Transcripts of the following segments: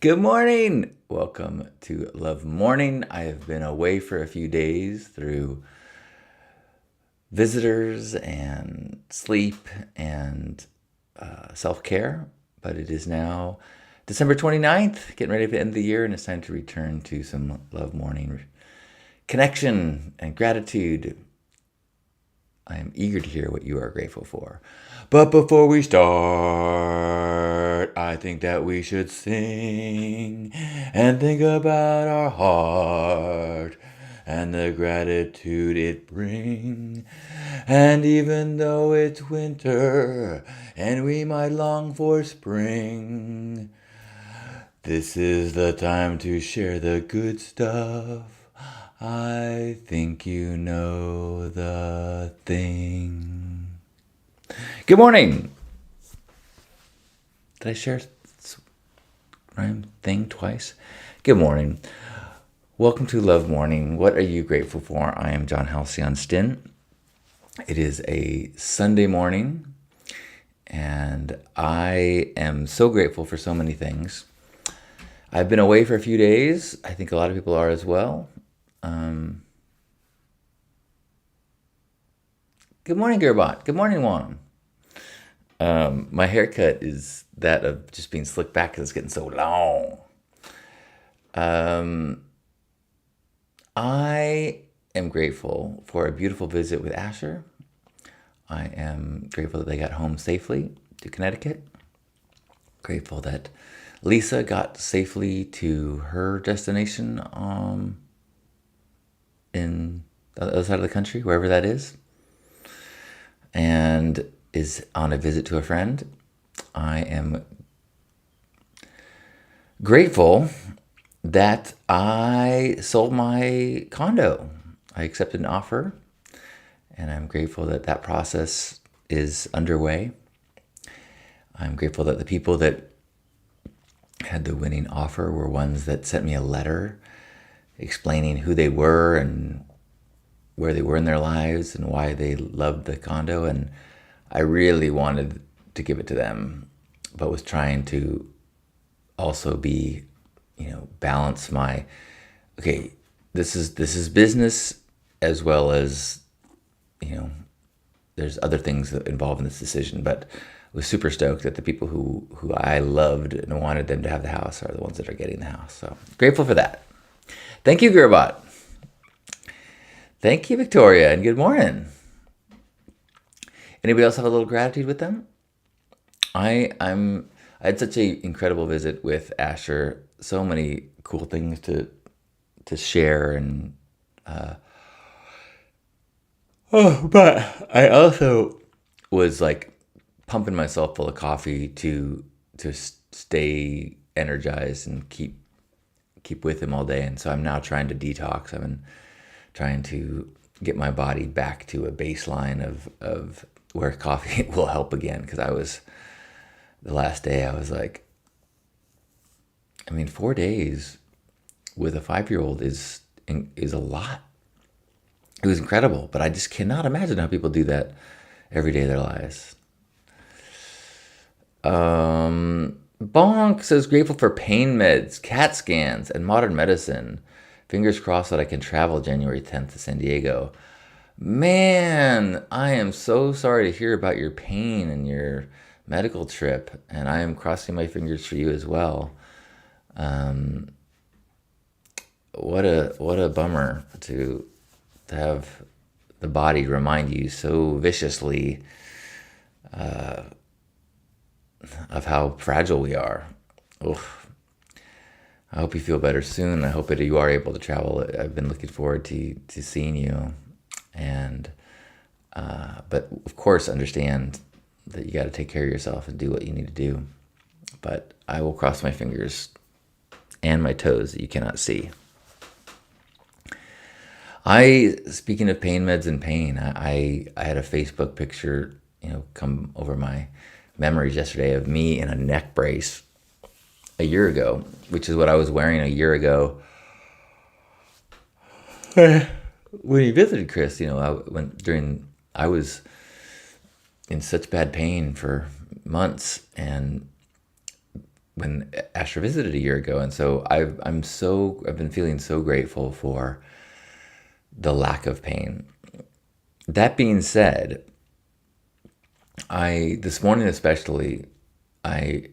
Good morning. Welcome to Love Morning. I have been away for a few days through visitors and sleep and self care, but it is now December 29th, getting ready for the end of the year, and it's time to return to some Love Morning connection and gratitude. I am eager to hear what you are grateful for. But before we start, I think that we should sing and think about our heart and the gratitude it brings. And even though it's winter and we might long for spring, this is the time to share the good stuff. I think you know the thing. Good morning. Did I share rhyme thing twice? Good morning. Welcome to Love Morning. What are you grateful for? I am John Halcyon Stinn. It is a Sunday morning, and I am so grateful for so many things. I've been away for a few days. I think a lot of people are as well. Good morning, Gerbot. Good morning, Juan. My haircut is that of just being slicked back because it's getting so long. I am grateful for a beautiful visit with Asher. I am grateful that they got home safely to Connecticut. Grateful that Lisa got safely to her destination in the other side of the country, wherever that is, and is on a visit to a friend. I am grateful that I sold my condo. I accepted an offer, and I'm grateful that that process is underway. I'm grateful that the people that had the winning offer were ones that sent me a letter explaining who they were and where they were in their lives and why they loved the condo. And I really wanted to give it to them, but was trying to also be, balance my, okay, this is business as well as, there's other things involved in this decision, but was super stoked that the people who I loved and wanted them to have the house are the ones that are getting the house. So grateful for that. Thank you, Gerbot. Thank you, Victoria, and good morning. Anybody else have a little gratitude with them? I had such an incredible visit with Asher. So many cool things to share, and but I also was like pumping myself full of coffee to stay energized and keep with him all day. And so I'm now trying to detox. I've been trying to get my body back to a baseline of where coffee will help again. Because the last day I was like, 4 days with a 5-year-old is a lot. It was incredible, but I just cannot imagine how people do that every day of their lives. Bonk says grateful for pain meds, CAT scans, and modern medicine. Fingers crossed that I can travel January 10th to San Diego. Man, I am so sorry to hear about your pain and your medical trip, and I am crossing my fingers for you as well. What a bummer to have the body remind you so viciously of how fragile we are. Oof. I hope you feel better soon. I hope that you are able to travel. I've been looking forward to seeing you, and but of course understand that you got to take care of yourself and do what you need to do. But I will cross my fingers and my toes that you cannot see. Speaking of pain meds and pain, I had a Facebook picture, come over my memories yesterday of me in a neck brace a year ago, which is what I was wearing a year ago. When you visited Chris, I was in such bad pain for months, and when Asher visited a year ago, and so I've been feeling so grateful for the lack of pain. That being said, I this morning especially, I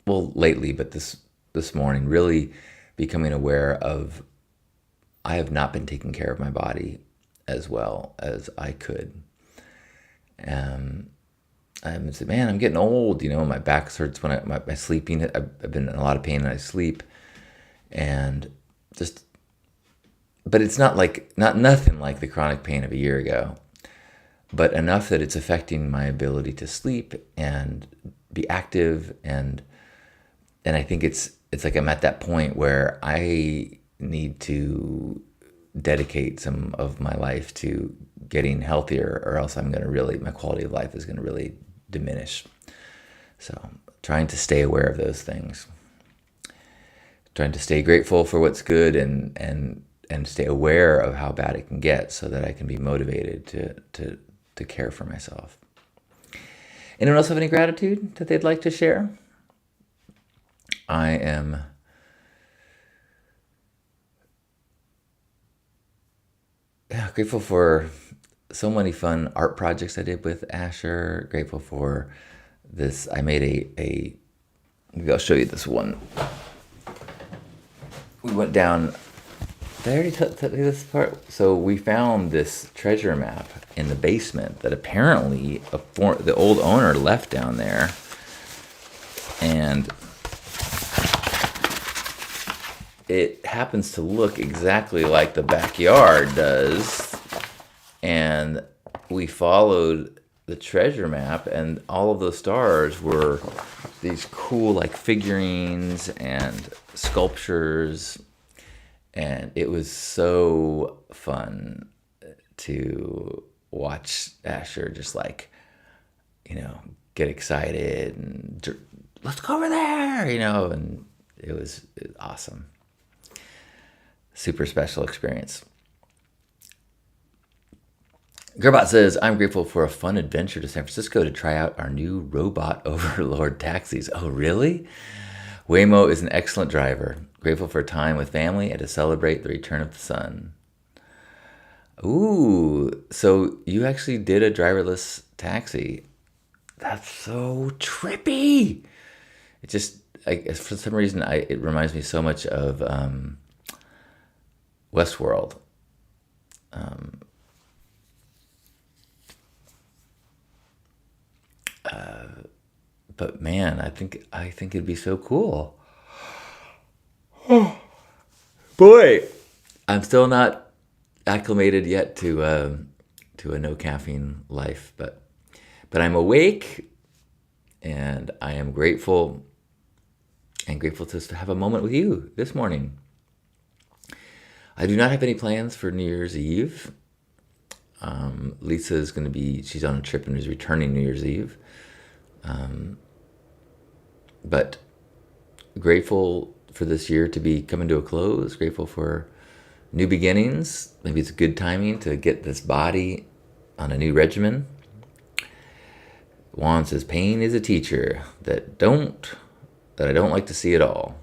well lately, but this morning really becoming aware of I have not been taking care of my body as well as I could. I'm saying, man, I'm getting old. My back hurts when my sleeping. I've been in a lot of pain and I sleep, and just, but it's not nothing like the chronic pain of a year ago, but enough that it's affecting my ability to sleep and be active, and I think it's like I'm at that point where I need to dedicate some of my life to getting healthier, or else my quality of life is going to really diminish. So trying to stay aware of those things, trying to stay grateful for what's good, and stay aware of how bad it can get, so that I can be motivated to care for myself. Anyone else have any gratitude that they'd like to share? I am grateful for so many fun art projects I did with Asher. Grateful for this. I made maybe I'll show you this one. We went down. Did I already tell you this part? So we found this treasure map in the basement that apparently the old owner left down there. And it happens to look exactly like the backyard does. And we followed the treasure map, and all of those stars were these cool like figurines and sculptures. And it was so fun to watch Asher just get excited and let's go over there, and it was awesome. Super special experience. Gerbot says, I'm grateful for a fun adventure to San Francisco to try out our new robot overlord taxis. Oh, really? Waymo is an excellent driver. Grateful for time with family and to celebrate the return of the sun. Ooh, so you actually did a driverless taxi. That's so trippy. It just, for some reason, it reminds me so much of Westworld. But man, I think it'd be so cool. Boy, I'm still not acclimated yet to a no caffeine life, but I'm awake, and I am grateful to have a moment with you this morning. I do not have any plans for New Year's Eve. Lisa is going to she's on a trip and is returning New Year's Eve. But grateful for this year to be coming to a close. Grateful for new beginnings. Maybe it's good timing to get this body on a new regimen. Juan says, pain is a teacher that I don't like to see at all.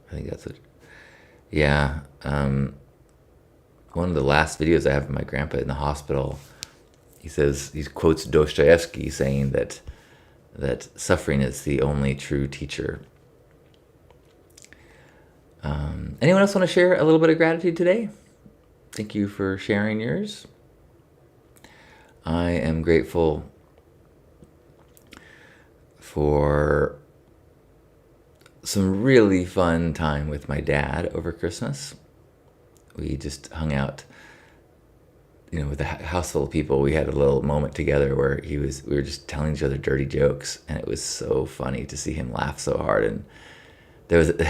I think that's it. Yeah. One of the last videos I have of my grandpa in the hospital, he quotes Dostoevsky saying that suffering is the only true teacher. Anyone else want to share a little bit of gratitude today? Thank you for sharing yours. I am grateful for some really fun time with my dad over Christmas. We just hung out, with a house full of people. We had a little moment together where we were just telling each other dirty jokes, and it was so funny to see him laugh so hard. And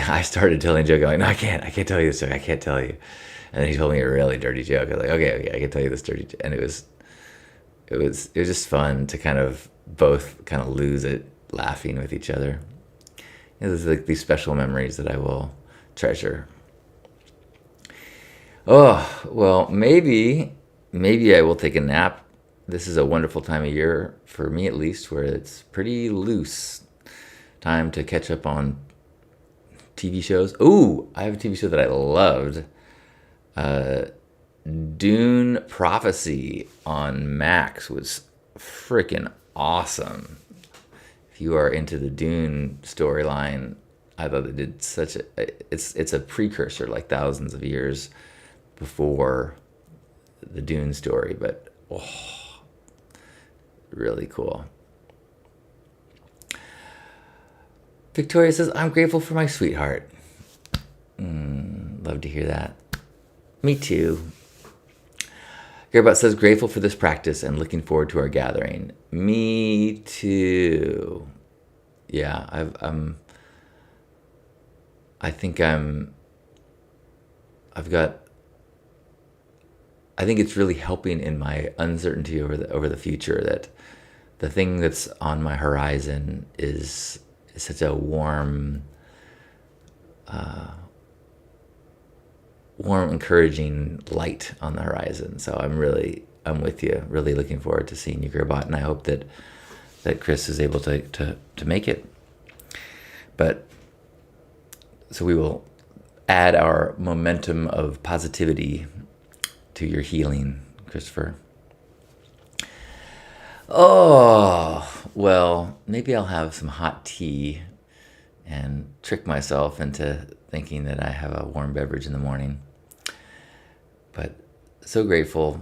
I started telling a joke. I'm like, no, I can't tell you this joke. I can't tell you. And then he told me a really dirty joke. I was like, okay, I can tell you this dirty joke. And it was just fun to kind of both kind of lose it laughing with each other. There's like these special memories that I will treasure. Oh, well, maybe I will take a nap. This is a wonderful time of year, for me at least, where it's pretty loose time to catch up on TV shows. Ooh, I have a TV show that I loved. Dune Prophecy on Max was freaking awesome. If you are into the Dune storyline, I thought they did such a it's a precursor, like thousands of years before the Dune story, but really cool. Victoria says, I'm grateful for my sweetheart. Love to hear that. Me too. Gearbot says, grateful for this practice and looking forward to our gathering. Me too. Yeah, I think it's really helping in my uncertainty over the future, that the thing that's on my horizon is such a warm, encouraging light on the horizon. So I'm with you. Really looking forward to seeing you, Gearbot, and I hope that Chris is able to make it. But so we will add our momentum of positivity to your healing, Christopher. Oh, well, maybe I'll have some hot tea and trick myself into thinking that I have a warm beverage in the morning. But so grateful.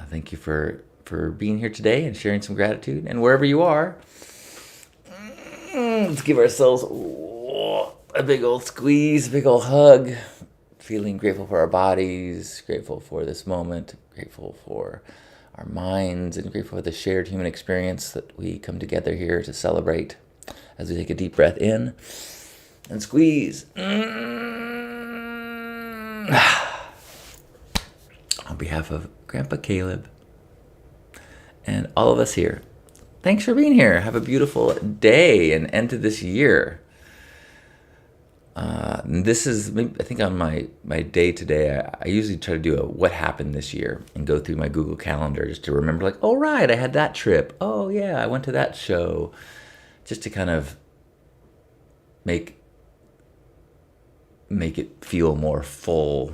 Thank you for being here today and sharing some gratitude. And wherever you are, let's give ourselves a big old squeeze, a big old hug. Feeling grateful for our bodies, grateful for this moment, grateful for our minds, and grateful for the shared human experience that we come together here to celebrate as we take a deep breath in and squeeze. On behalf of Grandpa Caleb and all of us here, thanks for being here. Have a beautiful day and end to this year. This is, I think, on my day today, I usually try to do a what happened this year and go through my Google Calendar just to remember, like, oh, right, I had that trip. Oh, yeah, I went to that show. Just to kind of make it feel more full,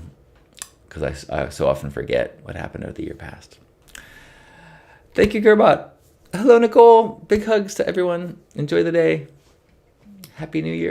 because I so often forget what happened over the year past. Thank you, Gearbot. Hello, Nicole. Big hugs to everyone. Enjoy the day. Happy New Year.